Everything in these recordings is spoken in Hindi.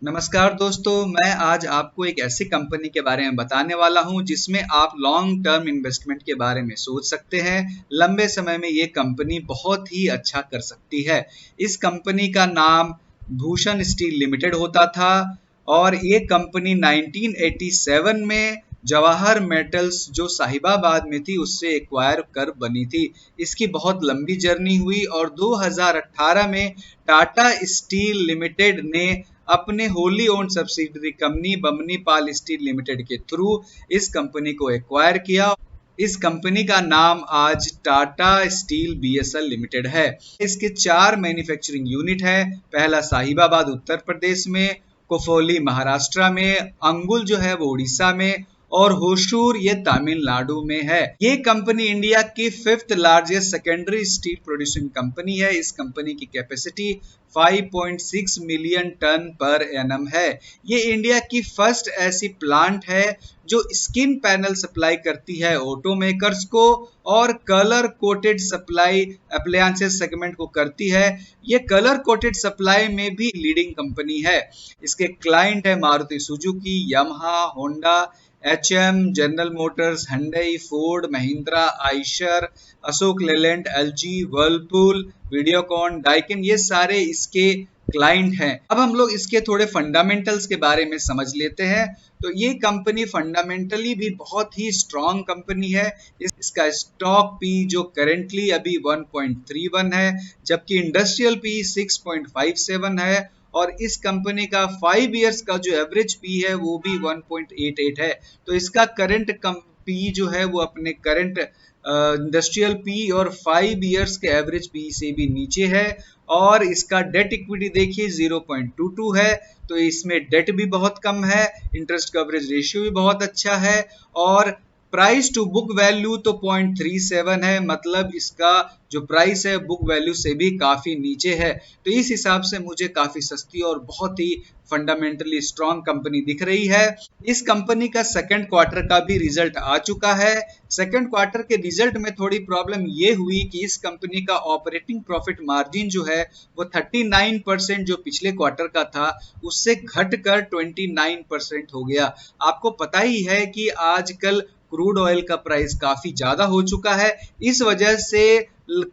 नमस्कार दोस्तों, मैं आज आपको एक ऐसी कंपनी के बारे में बताने वाला हूं जिसमें आप लॉन्ग टर्म इन्वेस्टमेंट के बारे में सोच सकते हैं। लंबे समय में ये कंपनी बहुत ही अच्छा कर सकती है। इस कंपनी का नाम भूषण स्टील लिमिटेड होता था और ये कंपनी 1987 में जवाहर मेटल्स जो साहिबाबाद में थी उससे एक्वायर कर बनी थी। इसकी बहुत लंबी जर्नी हुई और 2018 में टाटा स्टील लिमिटेड ने अपने wholly owned subsidiary company Bamnipal steel limited के थ्रू इस कंपनी को एक्वायर किया। इस कंपनी का नाम आज टाटा स्टील बीएसएल लिमिटेड है। इसके 4 मैन्युफैक्चरिंग यूनिट है। पहला साहिबाबाद उत्तर प्रदेश में, कोफोली महाराष्ट्र में, अंगुल जो है वो उड़ीसा में और होशूर ये तमिलनाडु में है। ये कंपनी इंडिया की 5th largest secondary steel producing company है। इस कंपनी की capacity 5.6 million tonne per annum है। ये इंडिया की फर्स्ट ऐसी प्लांट है जो स्किन पैनल सप्लाई करती है ऑटो मेकर्स को और colour coated supply appliances segment को करती है। ये कलर कोटेड सप्लाई में भी लीडिंग कंपनी है। इसके क्लाइंट है Maruti Suzuki, Yamaha, Honda, HM, general Motors, Hyundai, Ford, Mahindra, Eicher, Ashok Leyland, LG, Whirlpool, Videocon, Daikin, ये सारे इसके क्लाइंट हैं। अब हम लोग इसके थोड़े फंडामेंटल्स के बारे में समझ लेते हैं। तो ये कंपनी फंडामेंटली भी बहुत ही स्ट्रॉन्ग कंपनी है। इसका स्टॉक पी जो करेंटली अभी 1.31 है, जबकि इंडस्ट्रियल पी 6.57 है और इस कंपनी का 5 इयर्स का जो एवरेज पी है वो भी 1.88 है। तो इसका करंट पी जो है वो अपने करंट इंडस्ट्रियल पी और 5 इयर्स के एवरेज पी से भी नीचे है और इसका डेट इक्विटी देखिए 0.22 है। तो इसमें डेट भी बहुत कम है, इंटरेस्ट कवरेज रेशियो भी बहुत अच्छा है और प्राइस टू बुक वैल्यू तो 0.37 है, मतलब इसका जो प्राइस है बुक वैल्यू से भी काफी नीचे है। तो इस हिसाब से मुझे काफी सस्ती और बहुत ही फंडामेंटली स्ट्रॉन्ग कंपनी दिख रही है। इस कंपनी का सेकंड क्वार्टर का भी रिजल्ट आ चुका है। सेकंड क्वार्टर के रिजल्ट में थोड़ी प्रॉब्लम ये हुई कि इस कंपनी का ऑपरेटिंग प्रॉफिट मार्जिन जो है वो 39% जो पिछले क्वार्टर का था उससे घटकर 29% हो गया। आपको पता ही है कि आजकल क्रूड ऑयल का प्राइस काफी ज्यादा हो चुका है। इस वजह से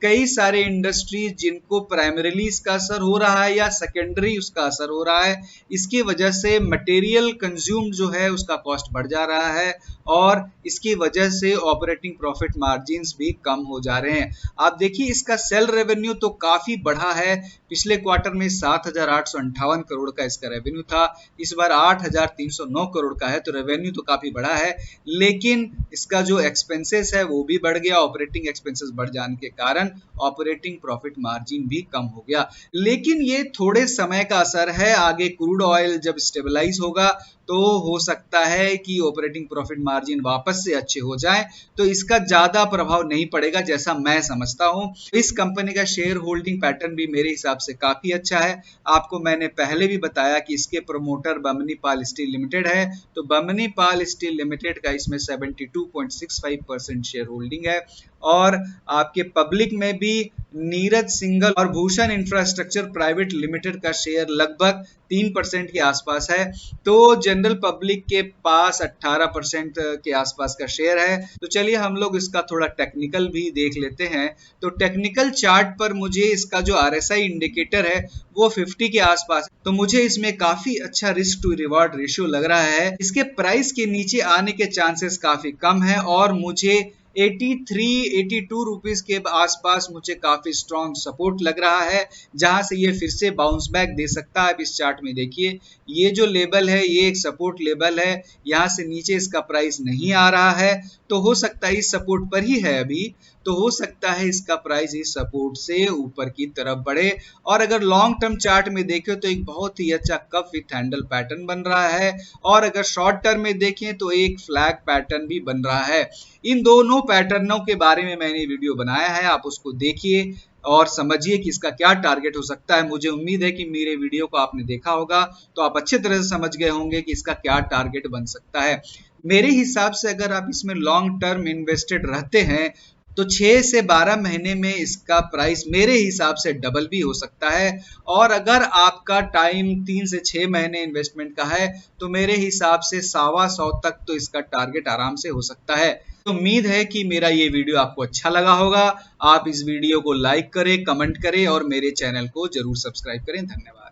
कई सारे इंडस्ट्रीज जिनको प्राइमरीली इसका असर हो रहा है या सेकेंडरी उसका असर हो रहा है, इसकी वजह से मटेरियल कंज्यूम जो है उसका कॉस्ट बढ़ जा रहा है और इसकी वजह से ऑपरेटिंग प्रॉफिट मार्जिन्स भी कम हो जा रहे हैं। आप देखिए इसका सेल रेवेन्यू तो काफी बढ़ा है। पिछले क्वार्टर में 7,858 करोड़ का इसका रेवेन्यू था, इस बार 8,309 करोड़ का है। तो रेवेन्यू तो काफी बढ़ा है, लेकिन इसका जो एक्सपेंसेस है वो भी बढ़ गया। ऑपरेटिंग एक्सपेंसेस बढ़ जाने के कारण ऑपरेटिंग प्रॉफिट मार्जिन भी कम हो गया। लेकिन ये थोड़े समय का असर है, आगे क्रूड ऑयल जब स्टेबलाइज होगा तो हो सकता है कि ऑपरेटिंग प्रॉफिट मार्जिन वापस से अच्छे हो जाए, तो इसका ज्यादा प्रभाव नहीं पड़ेगा जैसा मैं समझता हूं। इस कंपनी का शेयर होल्डिंग पैटर्न भी मेरे हिसाब से काफी अच्छा है। आपको मैंने पहले भी बताया कि इसके प्रमोटर बमनीपाल स्टील लिमिटेड है, तो बमनीपाल स्टील लिमिटेड का इसमें 72.65% शेयर होल्डिंग है और आपके पब्लिक में भी नीरज सिंघल और भूषण इंफ्रास्ट्रक्चर प्राइवेट लिमिटेड का शेयर लगभग 3% के आसपास है। तो जनरल पब्लिक के पास 18% के आसपास का शेयर है। तो चलिए हम लोग इसका थोड़ा टेक्निकल भी देख लेते हैं। तो टेक्निकल चार्ट पर मुझे इसका जो आरएसआई इंडिकेटर है वो 50 के आसपास, तो मुझे इसमें काफी अच्छा रिस्क टू रिवॉर्ड रेशियो लग रहा है। इसके प्राइस के नीचे आने के चांसेस काफी कम है और मुझे 82 रुपीस के आसपास मुझे काफी स्ट्रॉन्ग सपोर्ट लग रहा है, जहां से ये फिर से बाउंस बैक दे सकता है। अब इस चार्ट में देखिए ये जो लेवल है ये एक सपोर्ट लेवल है, यहाँ से नीचे इसका प्राइस नहीं आ रहा है, तो हो सकता है इस सपोर्ट पर ही है अभी, तो हो सकता है इसका प्राइस इस सपोर्ट से ऊपर की तरफ बढ़े। और अगर लॉन्ग टर्म चार्ट में देखें तो एक बहुत ही अच्छा कप विथ हैंडल पैटर्न बन रहा है और अगर शॉर्ट टर्म में देखें तो एक फ्लैग पैटर्न भी बन रहा है। इन दोनों पैटर्नों के बारे में मैंने वीडियो बनाया है, आप उसको देखिए और समझिए कि इसका क्या टारगेट हो सकता है। मुझे उम्मीद है कि मेरे वीडियो को आपने देखा होगा तो आप अच्छे तरह से समझ गए होंगे कि इसका क्या टारगेट बन सकता है। मेरे हिसाब से अगर आप इसमें लॉन्ग टर्म इन्वेस्टेड रहते हैं तो 6 से 12 महीने में इसका प्राइस मेरे हिसाब से डबल भी हो सकता है। और अगर आपका टाइम 3 से 6 महीने इन्वेस्टमेंट का है तो मेरे हिसाब से 125 तक तो इसका टारगेट आराम से हो सकता है। तो उम्मीद है कि मेरा ये वीडियो आपको अच्छा लगा होगा। आप इस वीडियो को लाइक करें, कमेंट करें और मेरे चैनल को जरूर सब्सक्राइब करें। धन्यवाद।